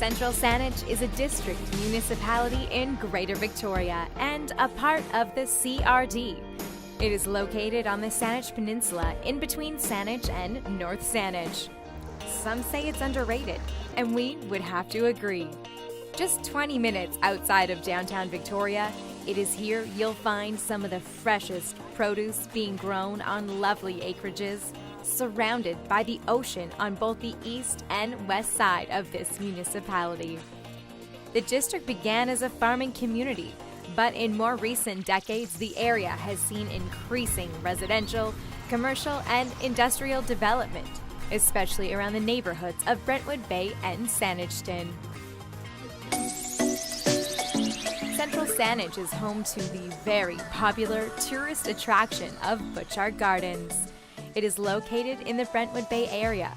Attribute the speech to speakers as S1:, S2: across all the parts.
S1: Central Saanich is a district municipality in Greater Victoria and a part of the CRD. It is located on the Saanich Peninsula in between Saanich and North Saanich. Some say it's underrated, and we would have to agree. Just 20 minutes outside of downtown Victoria, it is here you'll find some of the freshest produce being grown on lovely acreages, surrounded by the ocean on both the east and west side of this municipality. The district began as a farming community, but in more recent decades, the area has seen increasing residential, commercial, and industrial development, especially around the neighborhoods of Brentwood Bay and Saanichton. Central Saanich is home to the very popular tourist attraction of Butchart Gardens. It is located in the Brentwood Bay area.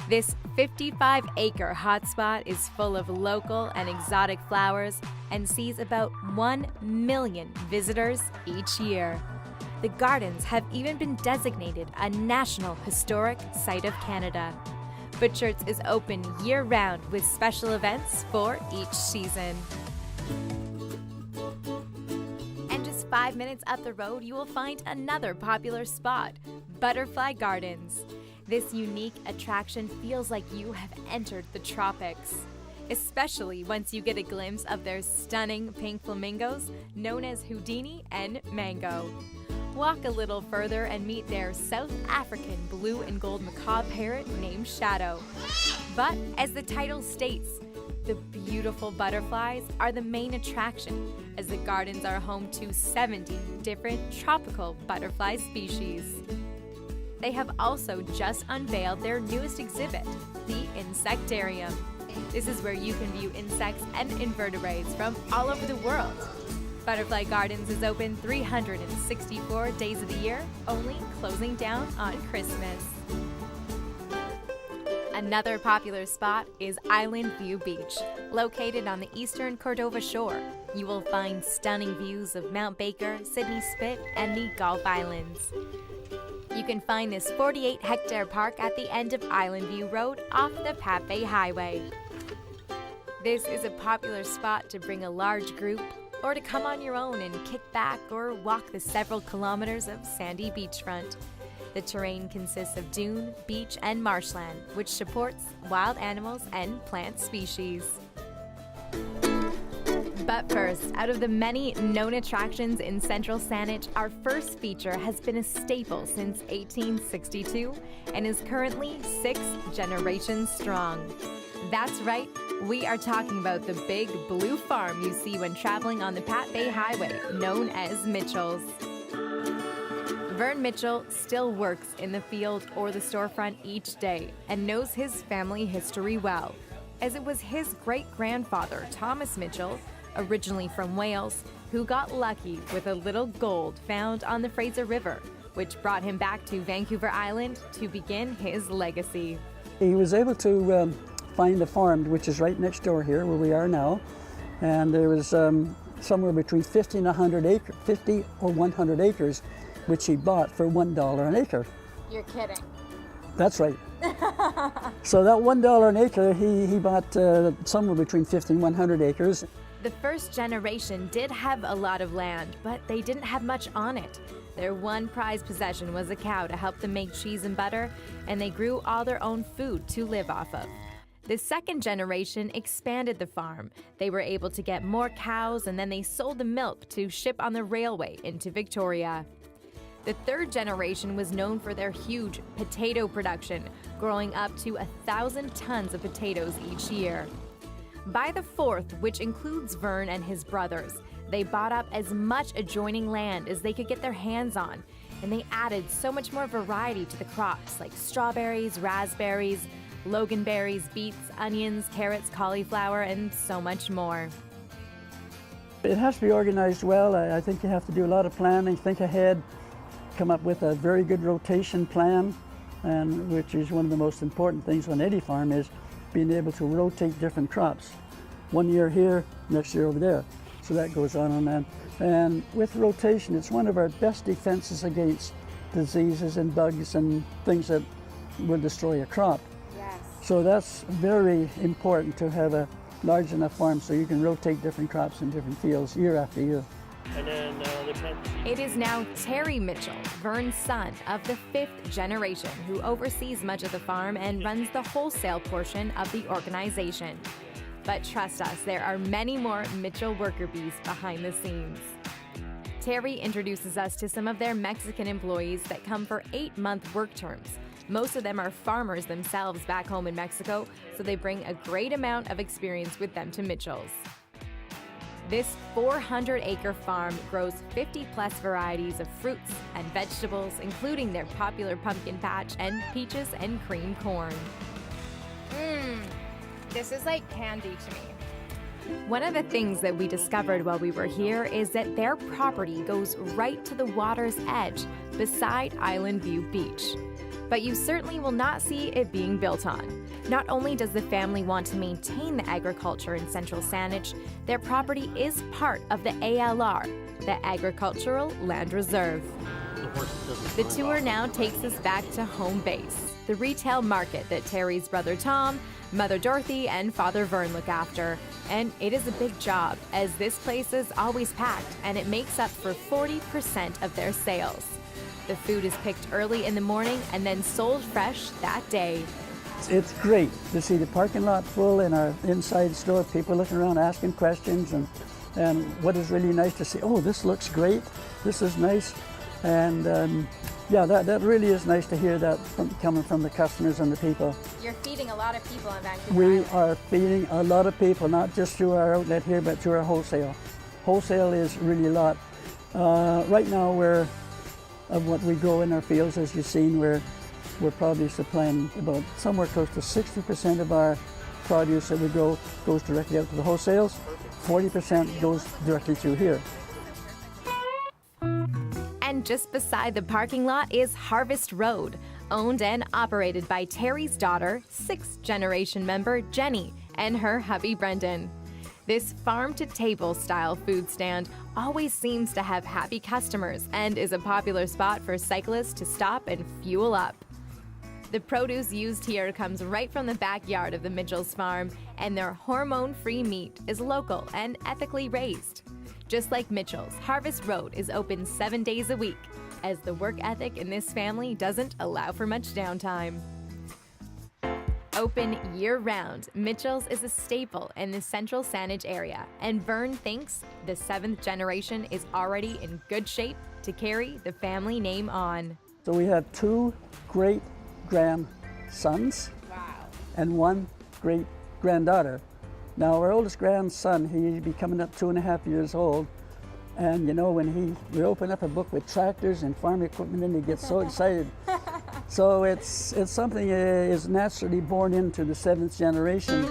S1: This 55-acre hotspot is full of local and exotic flowers and sees about 1 million visitors each year. The gardens have even been designated a National Historic Site of Canada. Butchart's is open year-round with special events for each season. And just 5 minutes up the road, you will find another popular spot, Butterfly Gardens. This unique attraction feels like you have entered the tropics, especially once you get a glimpse of their stunning pink flamingos known as Houdini and Mango. Walk a little further and meet their South African blue and gold macaw parrot named Shadow. But as the title states, the beautiful butterflies are the main attraction, as the gardens are home to 70 different tropical butterfly species. They have also just unveiled their newest exhibit, the Insectarium. This is where you can view insects and invertebrates from all over the world. Butterfly Gardens is open 364 days of the year, only closing down on Christmas. Another popular spot is Island View Beach. Located on the eastern Cordova shore, you will find stunning views of Mount Baker, Sydney Spit, and the Gulf Islands. You can find this 48-hectare park at the end of Island View Road off the Pat Bay Highway. This is a popular spot to bring a large group or to come on your own and kick back or walk the several kilometers of sandy beachfront. The terrain consists of dune, beach, and marshland, which supports wild animals and plant species. But first, out of the many known attractions in Central Saanich, our first feature has been a staple since 1862 and is currently 6 generations strong. That's right, we are talking about the big blue farm you see when traveling on the Pat Bay Highway, known as Mitchell's. Vern Mitchell still works in the field or the storefront each day and knows his family history well, as it was his great-grandfather, Thomas Mitchell, originally from Wales, who got lucky with a little gold found on the Fraser River, which brought him back to Vancouver Island to begin his legacy.
S2: He was able to find a farm which is right next door here where we are now, and there was somewhere between 50 and 50 or 100 acres which he bought for $1 an acre.
S1: You're kidding.
S2: That's right. So that $1 an acre, he bought somewhere between 50 and 100 acres.
S1: The first generation did have a lot of land, but they didn't have much on it. Their one prized possession was a cow to help them make cheese and butter, and they grew all their own food to live off of. The second generation expanded the farm. They were able to get more cows, and then they sold the milk to ship on the railway into Victoria. The third generation was known for their huge potato production, growing up to 1,000 tons of potatoes each year. By the fourth, which includes Vern and his brothers, they bought up as much adjoining land as they could get their hands on, and they added so much more variety to the crops like strawberries, raspberries, loganberries, beets, onions, carrots, cauliflower, and so much more.
S2: It has to be organized well. I think you have to do a lot of planning, think ahead, come up with a very good rotation plan, and which is one of the most important things on any farm is being able to rotate different crops. One year here, next year over there. So that goes on and on. And with rotation, it's one of our best defenses against diseases and bugs and things that will destroy a crop.
S1: Yes.
S2: So that's very important to have a large enough farm so you can rotate different crops in different fields year after year.
S3: And then
S1: It is now Terry Mitchell, Vern's son of the 5th generation, who oversees much of the farm and runs the wholesale portion of the organization. But trust us, there are many more Mitchell worker bees behind the scenes. Terry introduces us to some of their Mexican employees that come for 8-month work terms. Most of them are farmers themselves back home in Mexico, so they bring a great amount of experience with them to Mitchell's. This 400-acre farm grows 50-plus varieties of fruits and vegetables, including their popular pumpkin patch and peaches and cream corn.
S4: This is like candy to me.
S1: One of the things that we discovered while we were here is that their property goes right to the water's edge beside Island View Beach. But you certainly will not see it being built on. Not only does the family want to maintain the agriculture in central Saanich, their property is part of the ALR, the Agricultural Land Reserve. The tour now takes us back to home base, the retail market that Terry's brother Tom, Mother Dorothy, and Father Vern look after. And it is a big job, as this place is always packed, and it makes up for 40% of their sales. The food is picked early in the morning and then sold fresh that day.
S2: It's great to see the parking lot full in our inside store, people looking around asking questions, and what is really nice to see, oh, this looks great, this is nice. And yeah, that really is nice to hear that coming from the customers and the people.
S4: You're feeding a lot of people on Vancouver
S2: We
S4: Island.
S2: are feeding a lot of people, not just through our outlet here, but through our wholesale. Wholesale is really a lot. Right now, of what we grow in our fields, as you've seen, we're probably supplying about somewhere close to 60% of our produce that we grow goes directly out to the wholesales. 40% goes directly through here.
S1: And just beside the parking lot is Harvest Road, owned and operated by Terry's daughter, 6th generation member Jenny, and her hubby Brendan. This farm-to-table style food stand always seems to have happy customers and is a popular spot for cyclists to stop and fuel up. The produce used here comes right from the backyard of the Mitchell's farm, and their hormone-free meat is local and ethically raised. Just like Mitchell's, Harvest Road is open 7 days a week, as the work ethic in this family doesn't allow for much downtime. Open year-round, Mitchell's is a staple in the central Saanich area, and Vern thinks the 7th generation is already in good shape to carry the family name on.
S2: So we have 2 great grandsons and 1 great granddaughter. Now our oldest grandson, he'd be coming up 2.5 years old, and you know, when we open up a book with tractors and farm equipment, and he gets so excited. So it's something is naturally born into the 7th generation.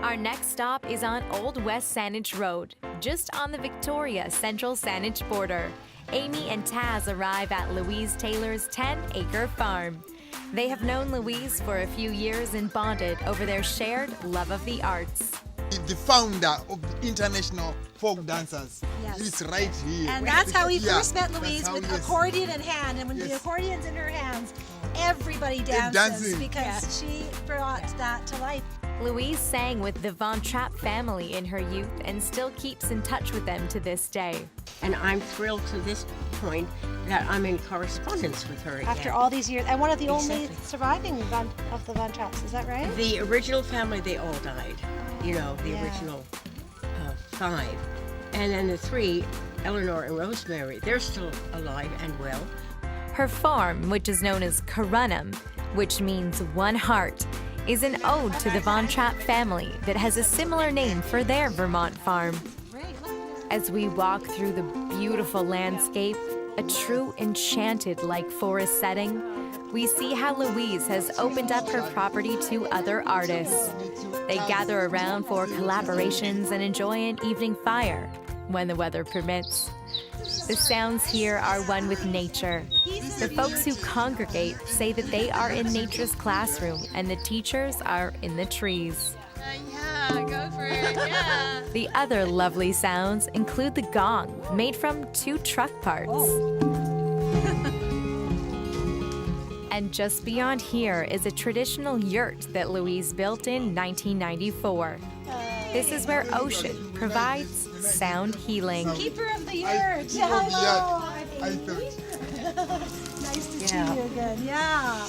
S1: Our next stop is on Old West Saanich Road, just on the Victoria Central Saanich border. Amy and Taz arrive at Louise Tailors' 10-acre farm. They have known Louise for a few years and bonded over their shared love of the arts.
S5: The founder of the International Folk Dancers
S6: Yes.
S5: is right here.
S6: And that's how we first met
S5: that's
S6: Louise,
S5: how
S6: with
S5: yes.
S6: accordion in hand. And when the
S5: Yes.
S6: accordion's in her hands, everybody dances
S5: dancing.
S6: because she brought that to life.
S1: Louise sang with the Von Trapp family in her youth and still keeps in touch with them to this day.
S7: And I'm thrilled to this point that I'm in correspondence with her again.
S6: After all these years, and one of the only
S7: Exactly.
S6: surviving of the Von Trapps, is that right?
S7: The original family, they all died. You know, the
S6: Yeah.
S7: original 5. And then the 3, Eleanor and Rosemary, they're still alive and well.
S1: Her farm, which is known as Corunum, which means one heart, is an ode to the Von Trapp family that has a similar name for their Vermont farm. As we walk through the beautiful landscape, a true enchanted-like forest setting, we see how Louise has opened up her property to other artists. They gather around for collaborations and enjoy an evening fire, when the weather permits. The sounds here are one with nature. The folks who congregate say that they are in nature's classroom and the teachers are in the trees.
S8: Yeah,
S3: Yeah, go for it. Yeah.
S1: The other lovely sounds include the gong, made from 2 truck parts. And just beyond here is a traditional yurt that Louise built in 1994. This is where Ocean provides sound healing.
S6: Keeper of the yurt. Hello. Nice to see you again. Yeah.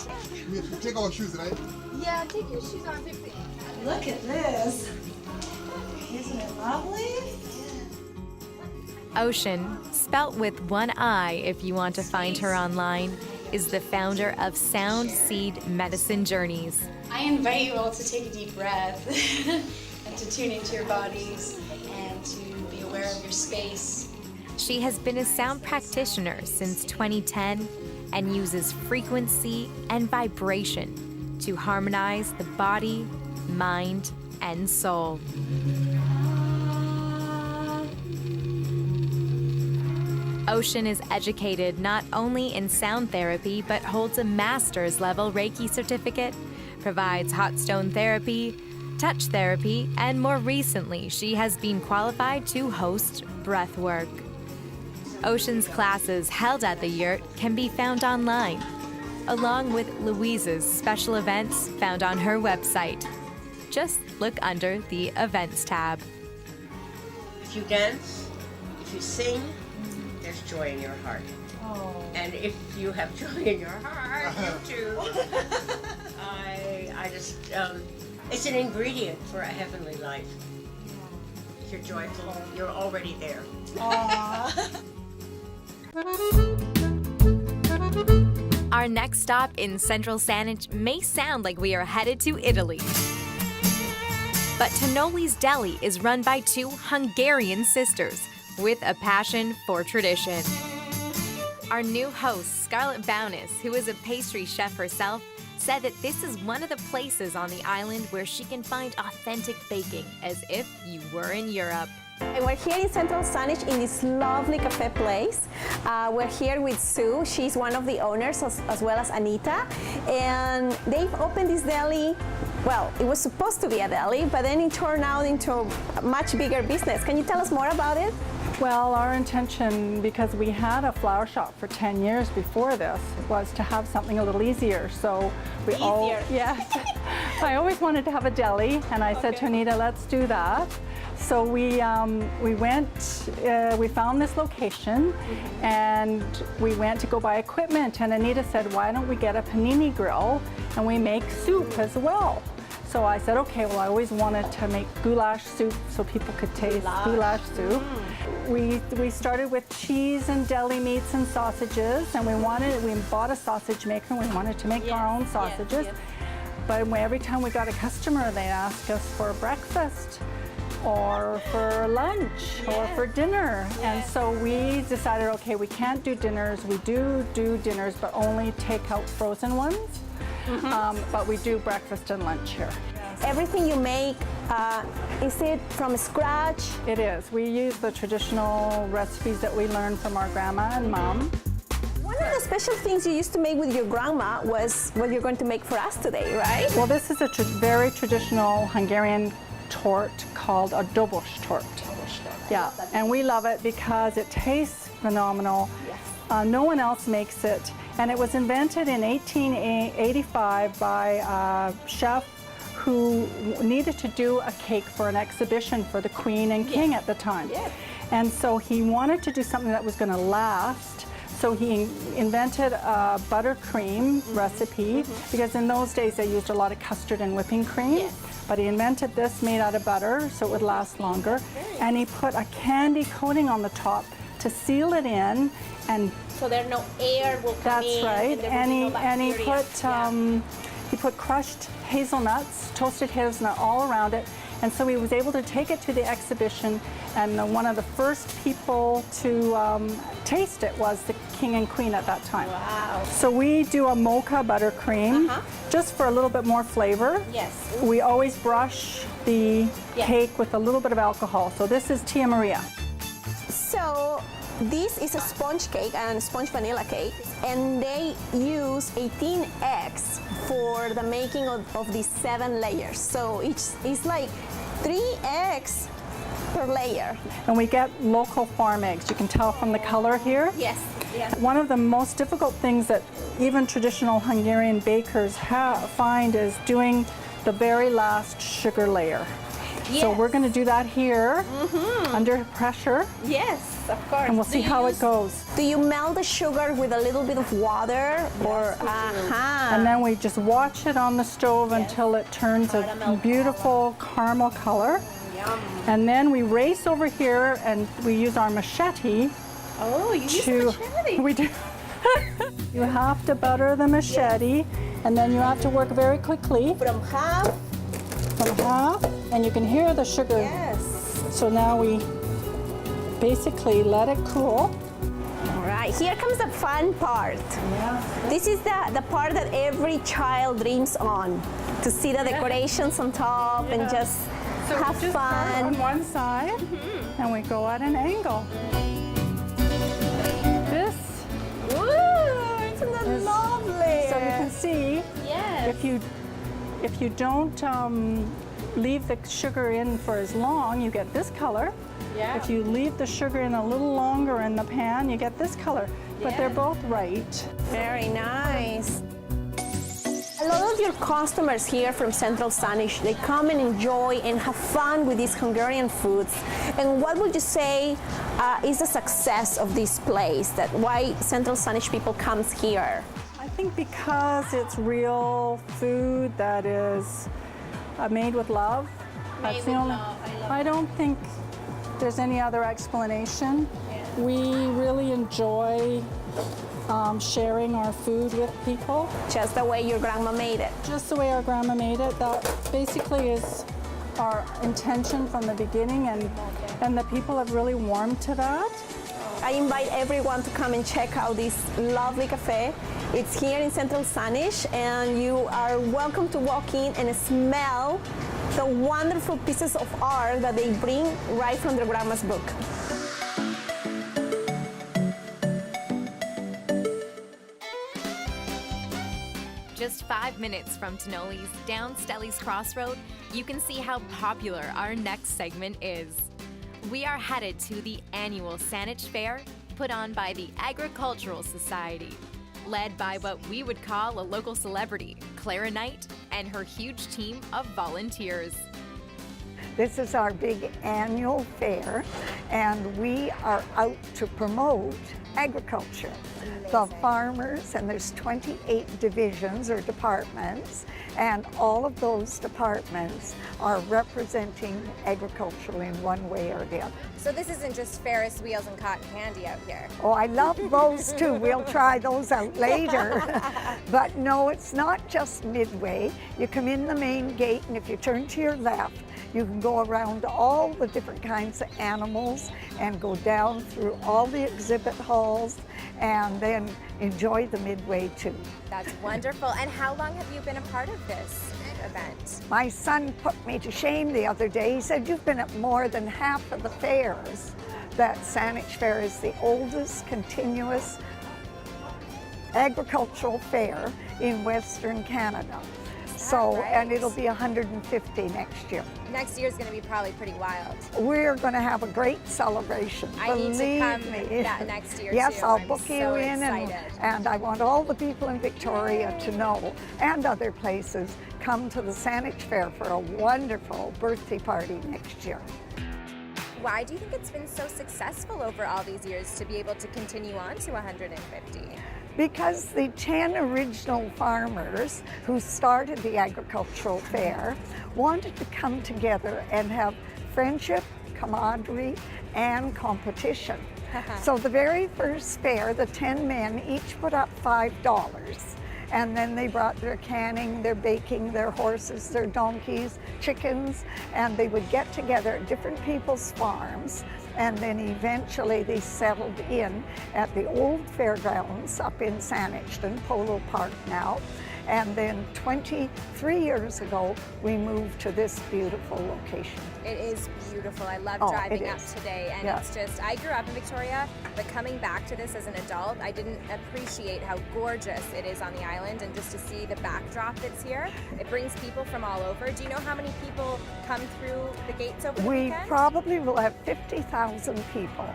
S5: We take our shoes, right?
S4: Yeah, take your shoes off.
S6: Look at this. Isn't it lovely?
S1: Ocean, spelt with 1 I if you want to find her online, is the founder of Sound Seed Medicine Journeys.
S8: I invite you all to take a deep breath and to tune into your bodies and to be aware of your space.
S1: She has been a sound practitioner since 2010 and uses frequency and vibration to harmonize the body, mind, and soul. Ocean is educated not only in sound therapy, but holds a master's level Reiki certificate, provides hot stone therapy, touch therapy, and more recently, she has been qualified to host breathwork. Ocean's classes held at the yurt can be found online, along with Louise's special events found on her website. Just look under the Events tab.
S7: If you dance, if you sing, there's joy in your heart. And if you have joy in your heart, you too. I just, it's an ingredient for a heavenly life. If you're joyful, you're already there.
S1: Our next stop in central Saanich may sound like we are headed to Italy. But Tailors Deli is run by 2 Hungarian sisters with a passion for tradition. Our new host, Scarlett Bowness, who is a pastry chef herself, said that this is one of the places on the island where she can find authentic baking, as if you were in Europe.
S9: And we're here in Central Saanich in this lovely cafe place. We're here with Sue. She's one of the owners, as well as Anita. And they've opened this deli. Well, it was supposed to be a deli, but then it turned out into a much bigger business. Can you tell us more about it?
S10: Well, our intention, because we had a flower shop for 10 years before this, was to have something a little easier. So we yes. I always wanted to have a deli, and I said to Anita, let's do that. So we found this location, and we went to go buy equipment, and Anita said, why don't we get a panini grill and we make soup as well? So I said, okay, well, I always wanted to make goulash soup so people could taste goulash soup. We started with cheese and deli meats and sausages, and we bought a sausage maker, and we wanted to make our own sausages. But every time we got a customer, they'd ask us for breakfast or for lunch or for dinner. And so we decided, okay, we can't do dinners. We do dinners, but only take out frozen ones. But we do breakfast and lunch here.
S9: Everything you make, is it from scratch?
S10: It is. We use the traditional recipes that we learned from our grandma and mom.
S9: One of the special things you used to make with your grandma was what you're going to make for us today, right?
S10: Well, this is a very traditional Hungarian tort called a dobos tort. Yeah, and we love it because it tastes phenomenal. No one else makes it. And it was invented in 1885 by a chef who needed to do a cake for an exhibition for the Queen and King at the time. And so he wanted to do something that was going to last. So he invented a buttercream recipe, because in those days they used a lot of custard and whipping cream. But he invented this made out of butter so it would last longer. And he put a candy coating on the top to seal it in, and
S9: so there no air will come in.
S10: That's right. And he put crushed hazelnuts, toasted hazelnut all around it. And so he was able to take it to the exhibition, and one of the first people to taste it was the King and Queen at that time.
S9: Wow.
S10: So we do a mocha buttercream, just for a little bit more flavor. We always brush the cake with a little bit of alcohol. So this is Tia Maria.
S9: So this is a sponge cake and sponge vanilla cake, and they use 18 eggs for the making of these 7 layers. So it's like 3 eggs per layer.
S10: And we get local farm eggs. You can tell from the color here.
S9: Yes. Yes.
S10: One of the most difficult things that even traditional Hungarian bakers find is doing the very last sugar layer.
S9: Yes.
S10: So we're going to do that here under pressure.
S9: Yes, of course.
S10: And we'll see how it goes.
S9: Do you melt the sugar with a little bit of water or?
S10: And then we just watch it on the stove until it turns a beautiful caramel color.
S9: Yum.
S10: And then we race over here and we use our machete.
S9: Oh, you use the machete.
S10: We do. You have to butter the machete, and then you have to work very quickly.
S9: From half.
S10: From half, and you can hear the sugar.
S9: Yes.
S10: So now we basically let it cool.
S9: All right, here comes the fun part.
S10: Yeah.
S9: This is the part that every child dreams on, to see the decorations on top and just have
S10: we just start
S9: fun.
S10: on one side, and we go at an angle. This
S9: Isn't that lovely?
S10: So you can see,
S9: Yes.
S10: if you don't leave the sugar in for as long, you get this color.
S9: Yeah.
S10: If you leave the sugar in a little longer in the pan, you get this color. But they're both right.
S9: Very nice. A lot of your customers here from Central Saanich, they come and enjoy and have fun with these Hungarian foods. And what would you say is the success of this place? That why Central Saanich people comes here?
S10: I think because it's real food that is made with love. That's the only. I don't think there's any other explanation. We really enjoy sharing our food with people.
S9: Just the way your grandma made it.
S10: Just the way our grandma made it. That basically is our intention from the beginning, and the people have really warmed to that.
S9: I invite everyone to come and check out this lovely cafe. It's here in Central Saanich, and you are welcome to walk in and smell the wonderful pieces of art that they bring right from their grandma's book.
S1: Just 5 minutes from Tonoli's down Stelli's Crossroad, you can see how popular our next segment is. We are headed to the annual Saanich Fair, put on by the Agricultural Society, led by what we would call a local celebrity, Clara Knight, and her huge team of volunteers.
S11: This is our big annual fair, and we are out to promote agriculture. The farmers, and there's 28 divisions or departments, and all of those departments are representing agriculture in one way or the other.
S3: So this isn't just Ferris wheels and cotton candy out here.
S11: Oh, I love those too. We'll try those out later. But no, it's not just midway. You come in the main gate, and if you turn to your left, you can go around all the different kinds of animals and go down through all the exhibit halls and then enjoy the midway too.
S3: That's wonderful. And how long have you been a part of this event?
S11: My son put me to shame the other day. He said, "You've been at more than half of the fairs." That Saanich Fair is the oldest continuous agricultural fair in Western Canada. So,
S3: right?
S11: and it'll be 150 next year.
S3: Next year's going to be probably pretty wild.
S11: We're going to have a great celebration.
S3: I need to come
S11: me.
S3: next year
S11: Yes,
S3: too.
S11: I'll
S3: I'm
S11: book
S3: so
S11: you in,
S3: excited.
S11: and I want all the people in Victoria to know, and other places, come to the Saanich Fair for a wonderful birthday party next year.
S3: Why do you think it's been so successful over all these years to be able to continue on to 150?
S11: Because the 10 original farmers who started the agricultural fair wanted to come together and have friendship, camaraderie, and competition. So the very first fair, the 10 men each put up $5. And then they brought their canning, their baking, their horses, their donkeys, chickens, and they would get together at different people's farms. And then eventually they settled in at the old fairgrounds up in Saanich, Polo Park now. And then 23 years ago, we moved to this beautiful location.
S3: It is beautiful. I love
S11: Oh,
S3: driving
S11: it
S3: up
S11: is.
S3: today, and
S11: Yeah.
S3: it's just, I grew up in Victoria, but coming back to this as an adult, I didn't appreciate how gorgeous it is on the island, and just to see the backdrop that's here, it brings people from all over. Do you know how many people come through the gates over the
S11: We
S3: weekend?
S11: probably will have 50,000 people.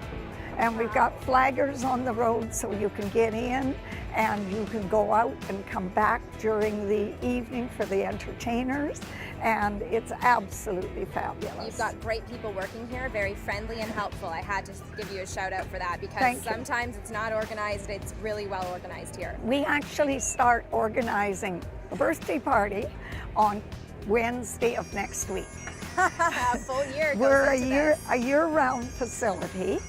S11: And we've got flaggers on the road so you can get in and you can go out and come back during the evening for the entertainers. And it's absolutely fabulous.
S3: You've got great people working here, very friendly and helpful. I had to give you a shout out for that, because
S11: Thank you.
S3: sometimes it's not organized, it's really well organized here.
S11: We actually start organizing a birthday party on Wednesday of next week.
S3: A full year goes
S11: We're
S3: into this.
S11: a year-round facility,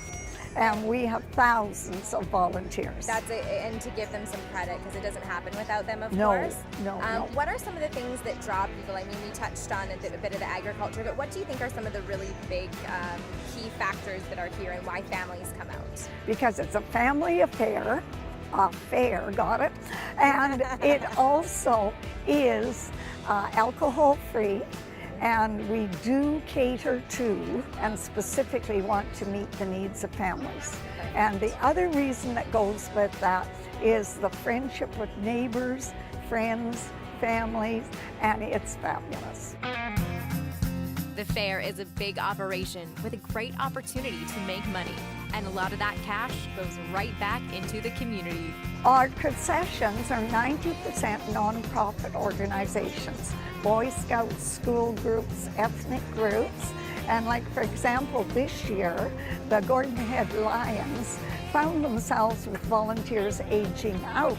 S11: and we have thousands of volunteers.
S3: That's it, and to give them some credit, because it doesn't happen without them, of
S11: No,
S3: course.
S11: no.
S3: What are some of the things that draw people? I mean, we touched on a bit of the agriculture, but what do you think are some of the really big key factors that are here and why families come out?
S11: Because it's a family affair, got it? And it also is alcohol-free, and we do cater to and specifically want to meet the needs of families. And the other reason that goes with that is the friendship with neighbors, friends, families, and it's fabulous.
S1: The fair is a big operation with a great opportunity to make money, and a lot of that cash goes right back into the community.
S11: Our concessions are 90% nonprofit organizations, Boy Scouts, school groups, ethnic groups, and like for example this year, the Gordon Head Lions found themselves with volunteers aging out.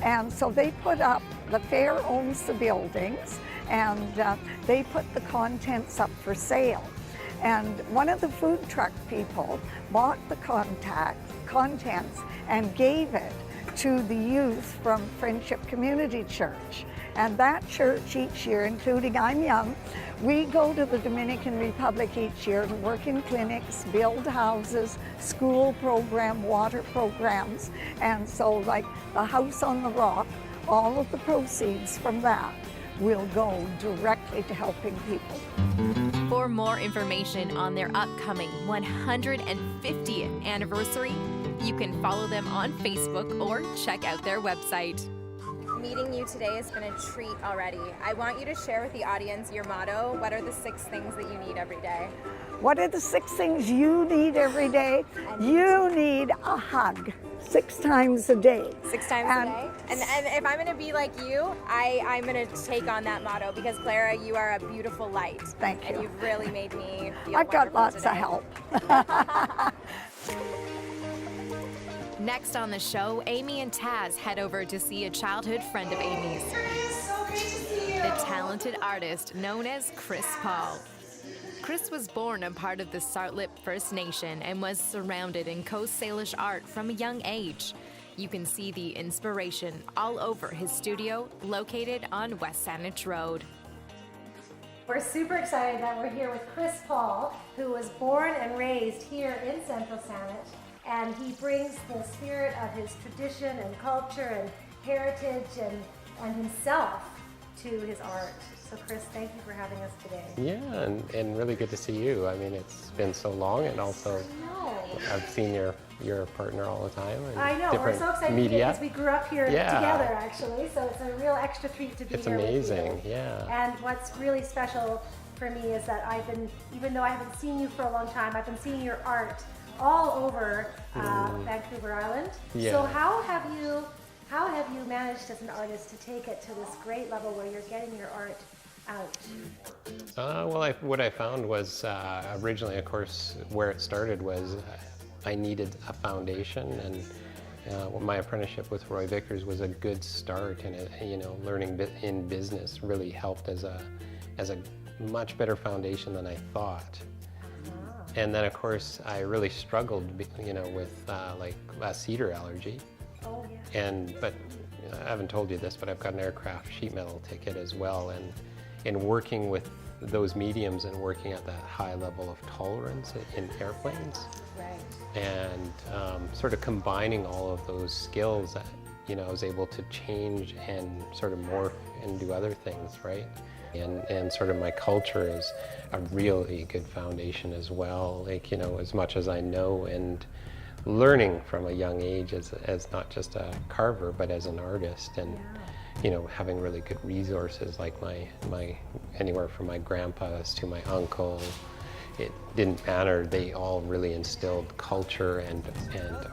S11: And so they put up, the fair owns the buildings, and they put the contents up for sale. And one of the food truck people bought the contents and gave it to the youth from Friendship Community Church. And that church each year, including I'm Young, we go to the Dominican Republic each year to work in clinics, build houses, school program, water programs. And so like the House on the Rock, all of the proceeds from that will go directly to helping people.
S1: For more information on their upcoming 150th anniversary, you can follow them on Facebook or check out their website.
S3: Meeting you today has been a treat already. I want you to share with the audience your motto. What are the 6 things that you need every day?
S11: What are the 6 things you need every day? You need a hug 6 times a day.
S3: 6 times a day? And if I'm going to be like you, I'm going to take on that motto, because Clara, you are a beautiful light.
S11: Thank you.
S3: And you've really made me feel
S11: I've got
S3: wonderful
S11: lots
S3: today.
S11: of help.
S1: Next on the show, Amy and Taz head over to see a childhood friend of Amy's,
S6: So great to see you.
S1: the talented artist known as Chris Paul. Chris was born a part of the Sartlip First Nation and was surrounded in Coast Salish art from a young age. You can see the inspiration all over his studio, located on West Saanich Road.
S12: We're super excited that we're here with Chris Paul, who was born and raised here in Central Saanich, and he brings the spirit of his tradition and culture and heritage and himself to his art. So Chris, thank you for having us today.
S13: Yeah, and really good to see you. I mean, it's been so long, and also I've seen your partner all the time. And
S12: I know, we're so excited
S13: media.
S12: because we grew up here together actually, so it's a real extra treat to be
S13: It's
S12: here
S13: amazing,
S12: with you.
S13: yeah.
S12: And what's really special for me is that even though I haven't seen you for a long time, I've been seeing your art all over Vancouver Island.
S13: Yeah.
S12: So how have you managed as an artist to take it to this great level where you're getting your art out?
S13: Well, what I found was originally, of course, where it started was I needed a foundation, and my apprenticeship with Roy Vickers was a good start, and learning in business really helped as a much better foundation than I thought. And then, of course, I really struggled, with like a cedar allergy.
S12: Oh, yeah.
S13: But I haven't told you this, but I've got an aircraft sheet metal ticket as well, and in working with those mediums and working at that high level of tolerance in airplanes,
S12: right.
S13: and sort of combining all of those skills you know, I was able to change and sort of morph and do other things, right? And sort of my culture is a really good foundation as well, like, you know, as much as I know, and learning from a young age as not just a carver, but as an artist, and you know, having really good resources like my anywhere from my grandpas to my uncle. It didn't matter, they all really instilled culture and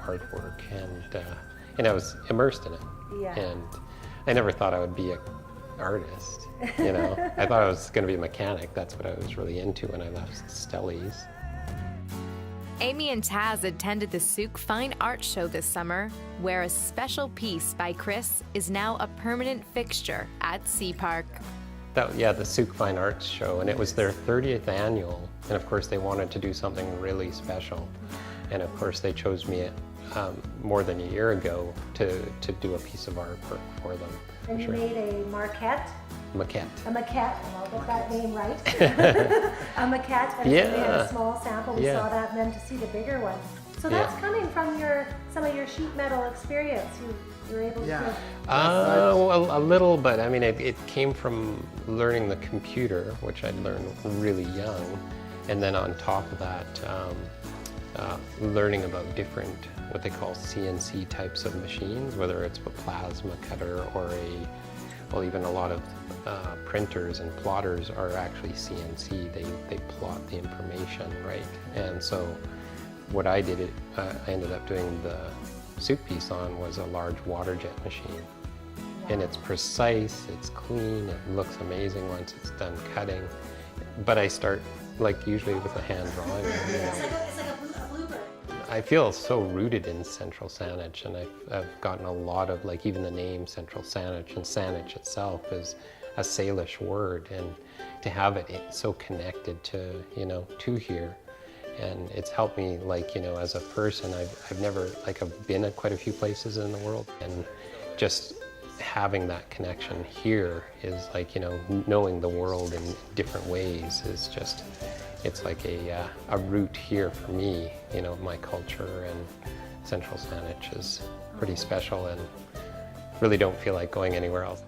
S13: artwork, and I was immersed in it.
S12: Yeah.
S13: And I never thought I would be an artist, you know. I thought I was going to be a mechanic. That's what I was really into when I left Deli's.
S1: Amy and Taz attended the Souk Fine Art Show this summer, where a special piece by Chris is now a permanent fixture at Sea Park.
S13: The Souk Fine Arts Show, and it was their 30th annual, and of course they wanted to do something really special, and of course they chose me more than a year ago to do a piece of artwork for them.
S12: And you made a maquette?
S13: Maquette.
S12: A maquette, I'll get that name right. A maquette, and
S13: Yeah.
S12: so we had a small sample, we saw that, and then to see the bigger one. So that's coming from some of your sheet metal experience. You were able to...
S13: Well, a little, but I mean, it came from learning the computer, which I'd learned really young, and then on top of that, learning about different, what they call CNC types of machines, whether it's a plasma cutter or well, even a lot of printers and plotters are actually CNC. They plot the information, right? And so what I did, I ended up doing the Souk piece on was a large water jet machine. And it's precise, it's clean, it looks amazing once it's done cutting. But I start, like usually with a hand drawing. You know.
S12: It's like a bluebird.
S13: I feel so rooted in Central Saanich, and I've gotten a lot of, like, even the name Central Saanich, and Saanich itself is a Salish word, and to have it so connected to, you know, to here. And it's helped me, like, you know, as a person. I've never, like, I've been at quite a few places in the world, and just having that connection here is like, you know, knowing the world in different ways is just, it's like a root here for me, you know, my culture, and Central Saanich is pretty special, and really don't feel like going anywhere else.